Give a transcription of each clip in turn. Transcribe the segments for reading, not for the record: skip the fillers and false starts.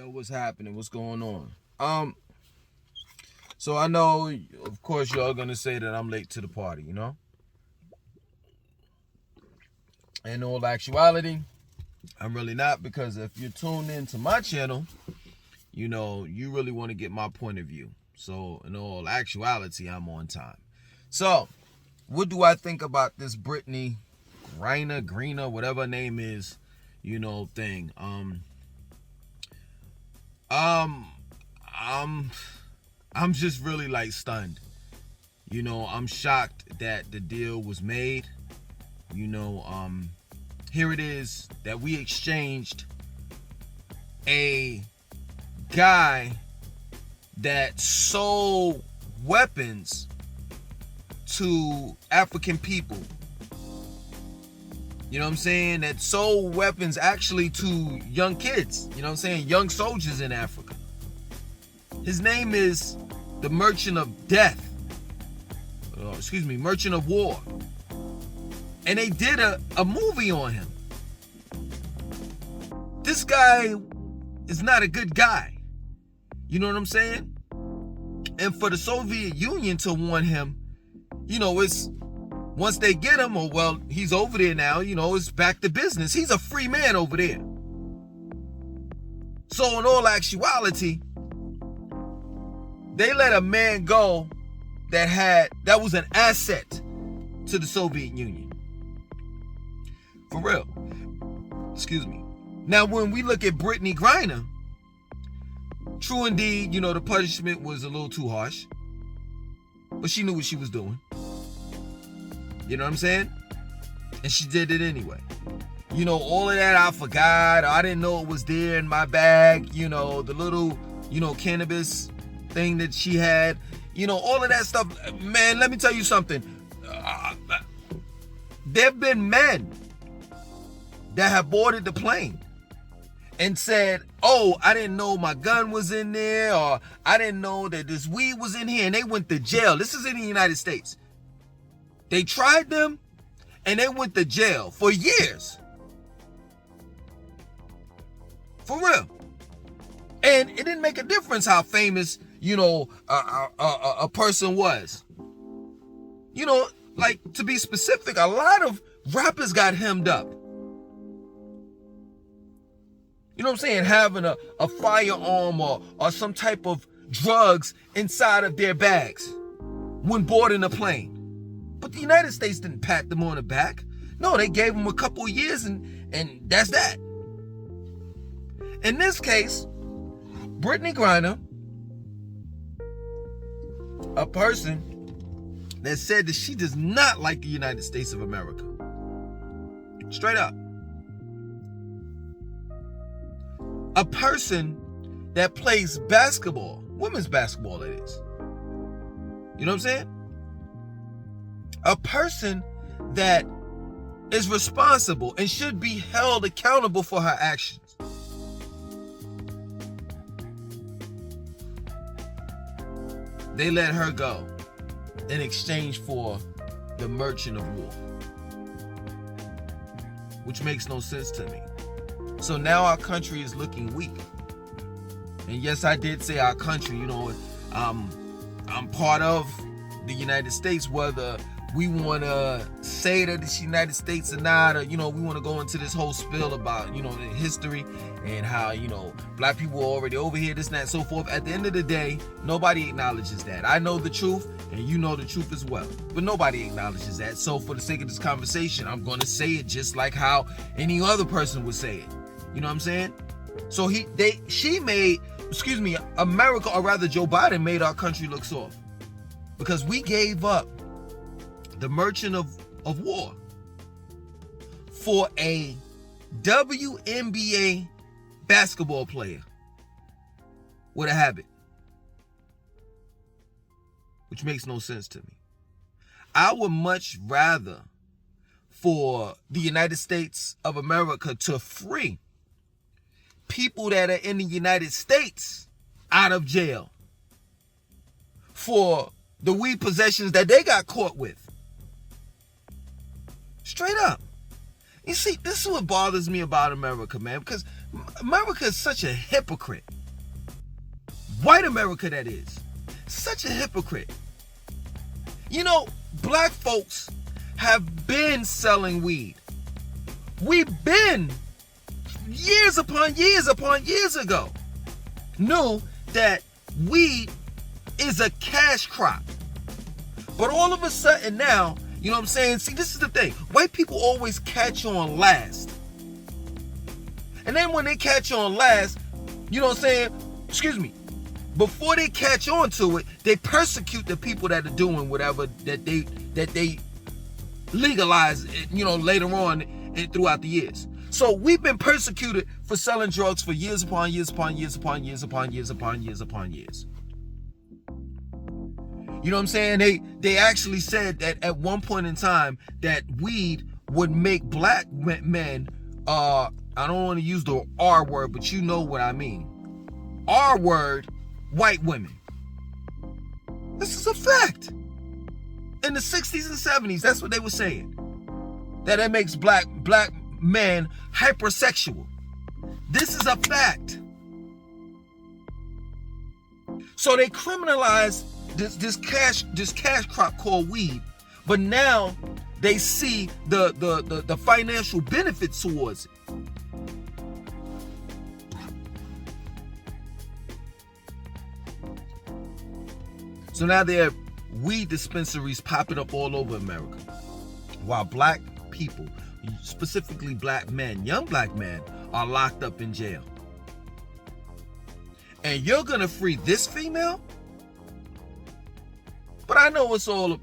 Yo, what's happening? What's going on? So I know, of course, y'all gonna say that I'm late to the party, you know? In all actuality, I'm really not, because if you're tuned into my channel, you know, you really want to get my point of view. So in all actuality, I'm on time. So, what do I think about this Brittney Griner, whatever her name is, you know, thing? I'm just really like stunned. You know, I'm shocked that the deal was made. You know, here it is that we exchanged a guy that sold weapons to African people. You know what I'm saying? That sold weapons actually to young kids. You know what I'm saying? Young soldiers in Africa. His name is the Merchant of Death. Merchant of War. And they did a movie on him. This guy is not a good guy. You know what I'm saying? And for the Soviet Union to want him, you know, it's once they get him, or well, he's over there now, you know, it's back to business. He's a free man over there. So in all actuality, they let a man go that was an asset to the Soviet Union. For real. Excuse me. Now, when we look at Brittney Griner, true indeed, you know, the punishment was a little too harsh. But she knew what she was doing. You know what I'm saying? And she did it anyway. You know, all of that I forgot. I didn't know it was there in my bag. You know, the little, you know, cannabis thing that she had. You know, all of that stuff. Man, let me tell you something. There have been men that have boarded the plane and said, oh, I didn't know my gun was in there, or I didn't know that this weed was in here, and they went to jail. This is in the United States. They tried them, and they went to jail for years. For real. And it didn't make a difference how famous, you know, a person was. You know, like, to be specific, a lot of rappers got hemmed up. You know what I'm saying? Having a firearm or some type of drugs inside of their bags when boarding a plane. But the United States didn't pat them on the back. No, they gave them a couple of years and that's that. In this case, Brittney Griner, a person that said that she does not like the United States of America. Straight up. A person that plays basketball, women's basketball it is. You know what I'm saying? A person that is responsible and should be held accountable for her actions. They let her go in exchange for the Merchant of War, which makes no sense to me. So now our country is looking weak. And yes, I did say our country, you know, I'm part of the United States, whether we want to say that it's United States or not, or, you know, we want to go into this whole spill about, you know, the history and how, you know, black people are already over here, this and that and so forth. At the end of the day, nobody acknowledges that. I know the truth and you know the truth as well, but nobody acknowledges that. So for the sake of this conversation, I'm going to say it just like how any other person would say it. You know what I'm saying? So America, or rather Joe Biden, made our country look soft because we gave up the Merchant of War for a WNBA basketball player with a habit, which makes no sense to me. I would much rather for the United States of America to free people that are in the United States out of jail for the weed possessions that they got caught with. Straight up. You see, this is what bothers me about America, man, because America is such a hypocrite. White America, that is. Such a hypocrite. You know, black folks have been selling weed. We've been, years upon years ago, knew that weed is a cash crop. But all of a sudden now, you know what I'm saying? See, this is the thing. White people always catch on last. And then when they catch on last, you know what I'm saying? Excuse me. Before they catch on to it, they persecute the people that are doing whatever that they legalize, you know, later on and throughout the years. So we've been persecuted for selling drugs for years upon years upon years upon years upon years upon years upon years. You know what I'm saying? They actually said that at one point in time that weed would make black men, I don't want to use the R word, but you know what I mean. R word, white women. This is a fact. In the 60s and 70s, that's what they were saying. That it makes black men hypersexual. This is a fact. So they criminalized this cash crop called weed, but now they see the financial benefits towards it. So now there are weed dispensaries popping up all over America, while black people, specifically black men, young black men, are locked up in jail. And you're gonna free this female? But I know it's all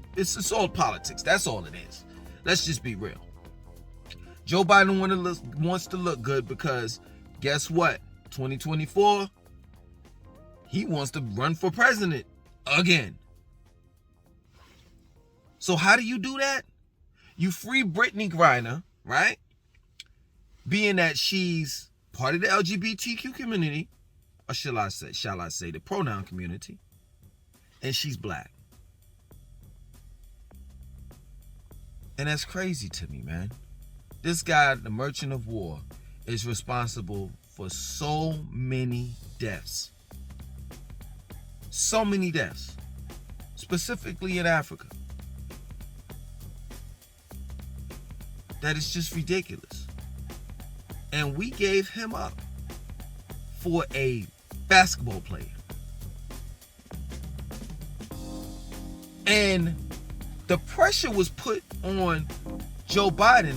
politics. That's all it is. Let's just be real. Joe Biden wants to look good because guess what? 2024, he wants to run for president again. So how do you do that? You free Brittney Griner, right? Being that she's part of the LGBTQ community, or shall I say the pronoun community, and she's black. And that's crazy to me, man. This guy, the Merchant of War, is responsible for so many deaths. So many deaths. Specifically in Africa. That is just ridiculous. And we gave him up for a basketball player. And the pressure was put on Joe Biden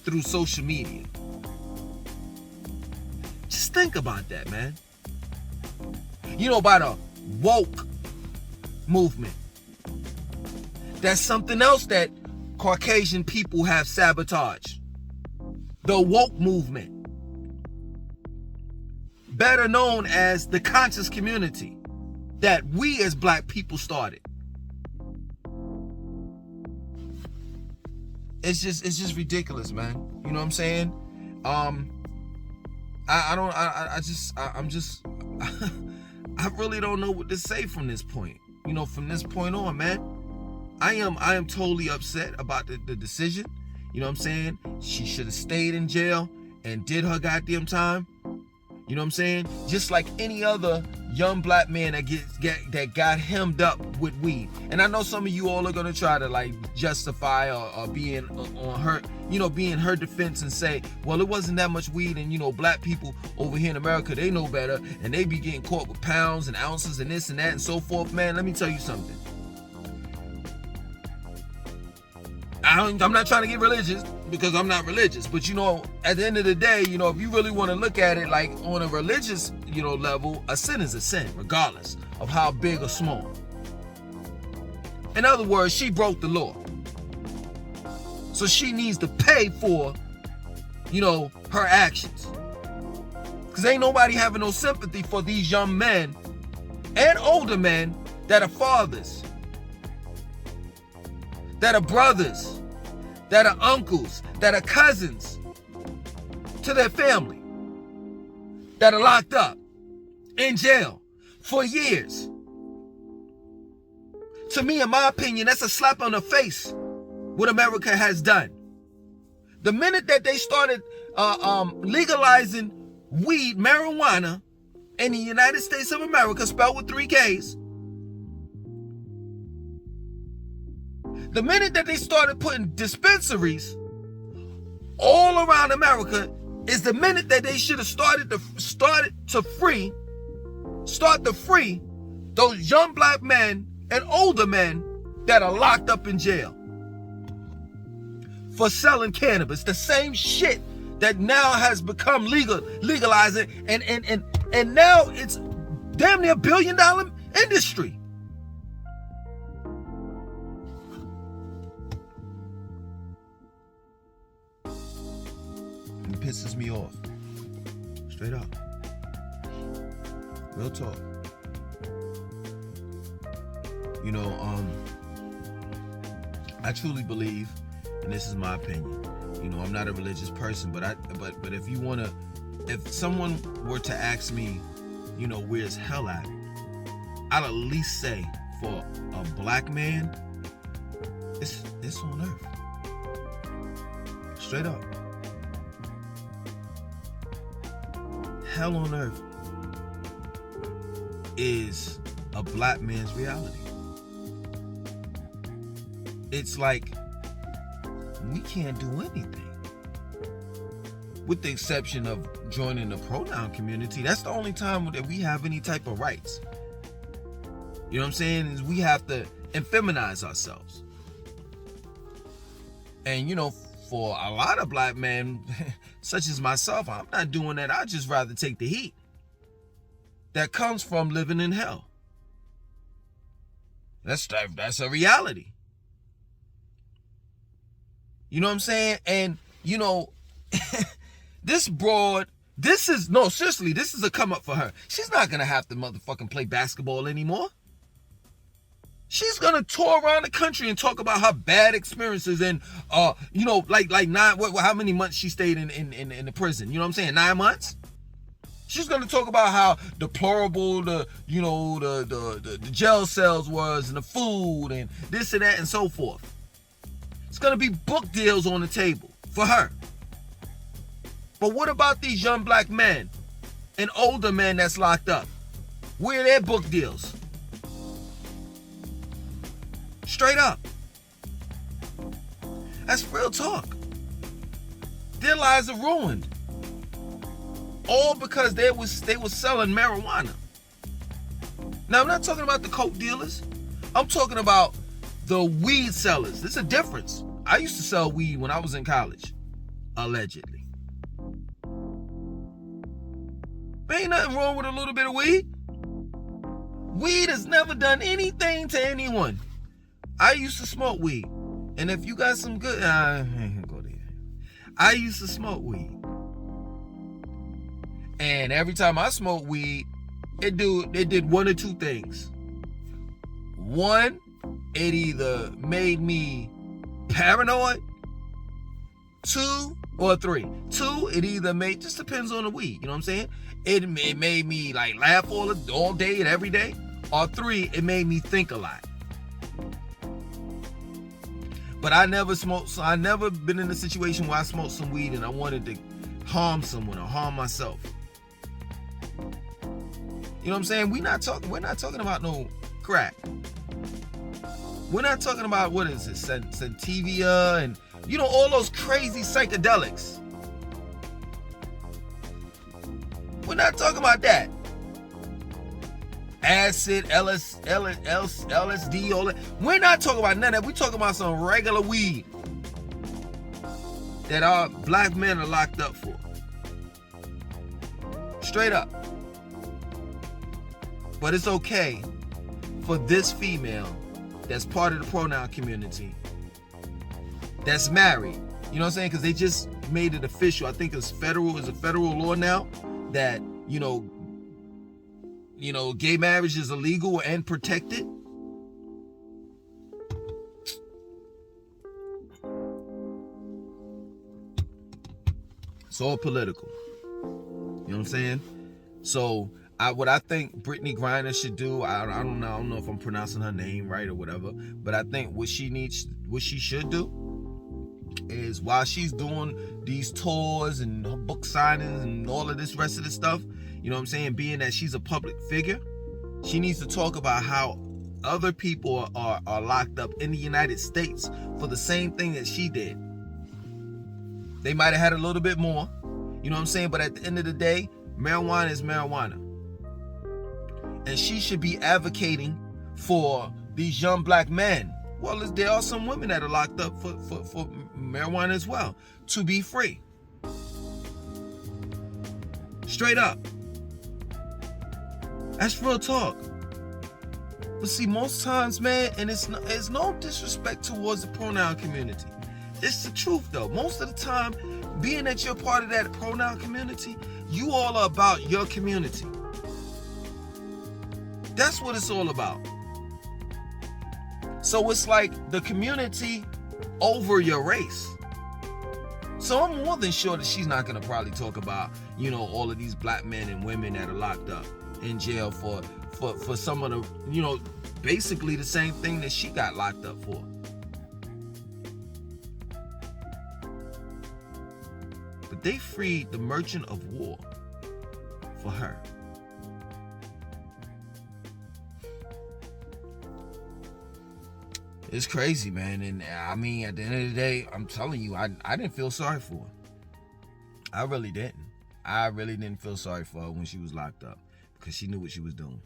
through social media. Just think about that, man. You know, by the woke movement. That's something else that Caucasian people have sabotaged. The woke movement. Better known as the conscious community that we as black people started. It's just ridiculous, man. You know what I'm saying? I really don't know what to say from this point. You know, from this point on, man. I am totally upset about the decision. You know what I'm saying? She should have stayed in jail and did her goddamn time. You know what I'm saying? Just like any other young black man that got hemmed up with weed. And I know some of you all are gonna try to like justify or be in on her, you know, be in her defense and say, well, it wasn't that much weed, and you know, black people over here in America, they know better, and they be getting caught with pounds and ounces and this and that and so forth. Man, let me tell you something. I'm not trying to get religious because I'm not religious, but you know, at the end of the day, you know, if you really want to look at it like on a religious, you know, level, a sin is a sin, regardless of how big or small. In other words, she broke the law. So she needs to pay for, you know, her actions. Because ain't nobody having no sympathy for these young men and older men that are fathers, that are brothers, that are uncles, that are cousins to their family, that are locked up in jail for years. To me, in my opinion, that's a slap on the face what America has done. The minute that they started legalizing weed, marijuana, in the United States of America, spelled with 3 Ks, the minute that they started putting dispensaries all around America is the minute that they should have started to free those young black men and older men that are locked up in jail for selling cannabis. The same shit that now has become legalized, and now it's damn near $1 billion industry. It pisses me off. Straight up. Real talk. You know, I truly believe, and this is my opinion, you know, I'm not a religious person, but if someone were to ask me, you know, where's hell at, I'd at least say for a black man, it's on earth. Straight up. Hell on earth is a black man's reality. It's like we can't do anything. With the exception of joining the pronoun community, that's the only time that we have any type of rights. You know what I'm saying? Is we have to feminize ourselves. And, you know, for a lot of black men, such as myself, I'm not doing that. I'd just rather take the heat that comes from living in hell. That's a reality. You know what I'm saying? And, you know, this broad, seriously, this is a come up for her. She's not going to have to motherfucking play basketball anymore. She's going to tour around the country and talk about her bad experiences and, you know, like how many months she stayed in the prison. You know what I'm saying? 9 months? She's going to talk about how deplorable the jail cells was and the food and this and that and so forth. It's going to be book deals on the table for her. But what about these young black men and older men that's locked up? Where are their book deals? Straight up. That's real talk. Their lives are ruined. All because they was selling marijuana. Now, I'm not talking about the coke dealers. I'm talking about the weed sellers. There's a difference. I used to sell weed when I was in college, allegedly. There ain't nothing wrong with a little bit of weed. Weed has never done anything to anyone. I used to smoke weed. And if you got some good, I ain't gonna go there. I used to smoke weed. And every time I smoked weed, it did one or two things. One, it either made me paranoid. 2 or 3. 2, it either made, just depends on the weed, you know what I'm saying? It made me like laugh all day and every day. Or 3, it made me think a lot. But I never smoked, so I never been in a situation where I smoked some weed and I wanted to harm someone or harm myself. You know what I'm saying? We're not talking about no crack. We're not talking about, what is it, Sativa and, you know, all those crazy psychedelics. We're not talking about that. Acid, LSD, all that. We're not talking about none of that. We're talking about some regular weed that our black men are locked up for. Straight up. But it's okay for this female that's part of the pronoun community, that's married. You know what I'm saying? Because they just made it official. I think it's a federal law now that, you know, gay marriage is illegal and protected. It's all political. You know what I'm saying? So what I think Brittney Griner should do, I don't know if I'm pronouncing her name right or whatever, but I think what she should do is while she's doing these tours and her book signings and all of this rest of the stuff, you know what I'm saying, being that she's a public figure, she needs to talk about how other people are locked up in the United States for the same thing that she did. They might have had a little bit more, you know what I'm saying, but at the end of the day, marijuana is marijuana. And she should be advocating for these young black men. Well, there are some women that are locked up for marijuana as well, to be free. Straight up. That's real talk. But see, most times, man, and it's no disrespect towards the pronoun community. It's the truth, though. Most of the time, being that you're part of that pronoun community, you all are about your community. That's what it's all about. So it's like the community over your race. So I'm more than sure that she's not going to probably talk about, you know, all of these black men and women that are locked up in jail for some of the, you know, basically the same thing that she got locked up for. But they freed the merchant of war for her. It's crazy, man. And I mean, at the end of the day, I'm telling you, I didn't feel sorry for her. I really didn't. I really didn't feel sorry for her when she was locked up, because she knew what she was doing.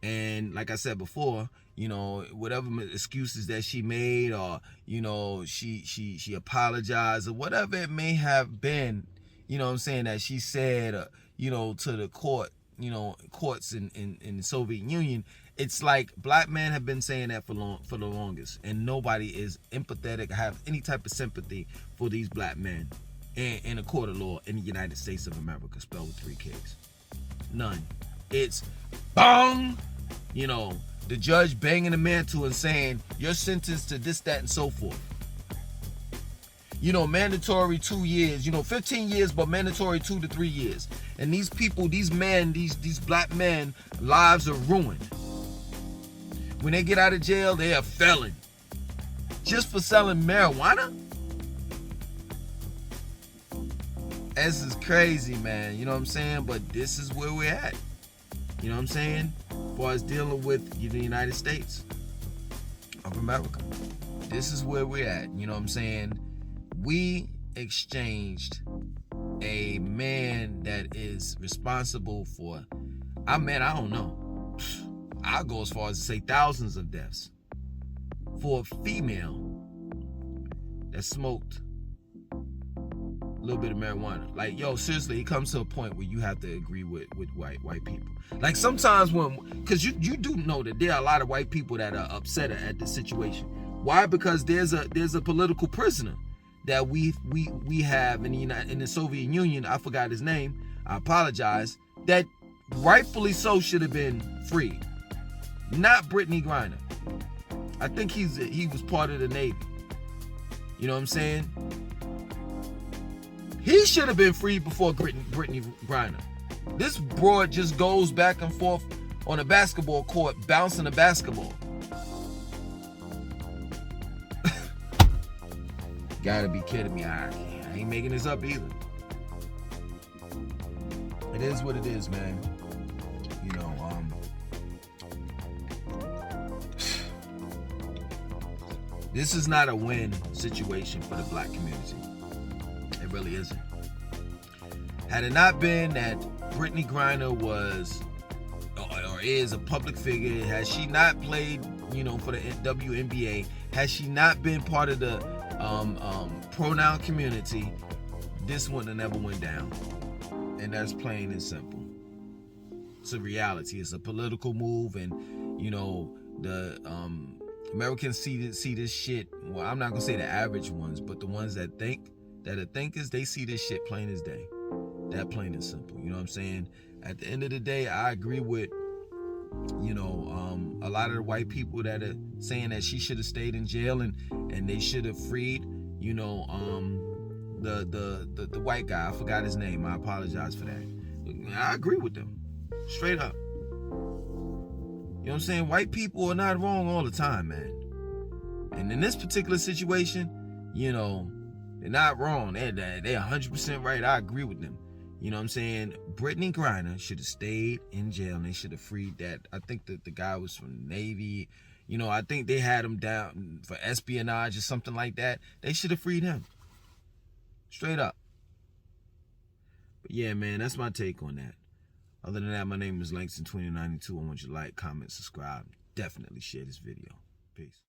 And like I said before, you know, whatever excuses that she made, or, you know, she apologized, or whatever it may have been, you know what I'm saying, that she said, you know, to the court, you know, courts in the Soviet Union. It's like black men have been saying that for the longest, and nobody is empathetic or have any type of sympathy for these black men in a court of law in the United States of America, spelled with 3 Ks. None. It's bong, you know, the judge banging the mantle and saying, you're sentenced to this, that, and so forth. You know, mandatory 2 years, you know, 15 years, but mandatory 2 to 3 years. And these people, these men, these black men, lives are ruined. When they get out of jail, they are felon. Just for selling marijuana? This is crazy, man. You know what I'm saying? But this is where we're at. You know what I'm saying? As far as dealing with the United States of America. This is where we're at. You know what I'm saying? We exchanged a man that is responsible for, I don't know. I'll go as far as to say thousands of deaths for a female that smoked a little bit of marijuana. Like, yo, seriously, it comes to a point where you have to agree with white people. Like, sometimes because you do know that there are a lot of white people that are upset at the situation. Why? Because there's a political prisoner that we have in the Soviet Union. I forgot his name. I apologize. That rightfully so should have been freed. Not Brittney Griner. I think he was part of the Navy. You know what I'm saying? He should have been freed before Brittney Griner. This broad just goes back and forth on a basketball court, bouncing a basketball. Gotta be kidding me. I ain't making this up either. It is what it is, man. You know, this is not a win situation for the black community. It really isn't. Had it not been that Brittney Griner was or is a public figure, has she not played, you know, for the WNBA, has she not been part of the pronoun community, this wouldn't have never went down. And that's plain and simple. It's a reality. It's a political move, and you know, the Americans see this shit. Well, I'm not gonna say the average ones, but the ones that are thinkers, they see this shit plain as day. That plain and simple. You know what I'm saying? At the end of the day, I agree with, you know, a lot of the white people that are saying that she should have stayed in jail and they should have freed, you know, the white guy. I forgot his name. I apologize for that. I agree with them. Straight up. You know what I'm saying? White people are not wrong all the time, man. And in this particular situation, you know, They're not wrong. They're 100% right. I agree with them. You know what I'm saying? Brittney Griner should have stayed in jail, and they should have freed that. I think that the guy was from the Navy. You know, I think they had him down for espionage or something like that. They should have freed him. Straight up. But yeah, man, that's my take on that. Other than that, my name is Langston2092. I want you to like, comment, subscribe. Definitely share this video. Peace.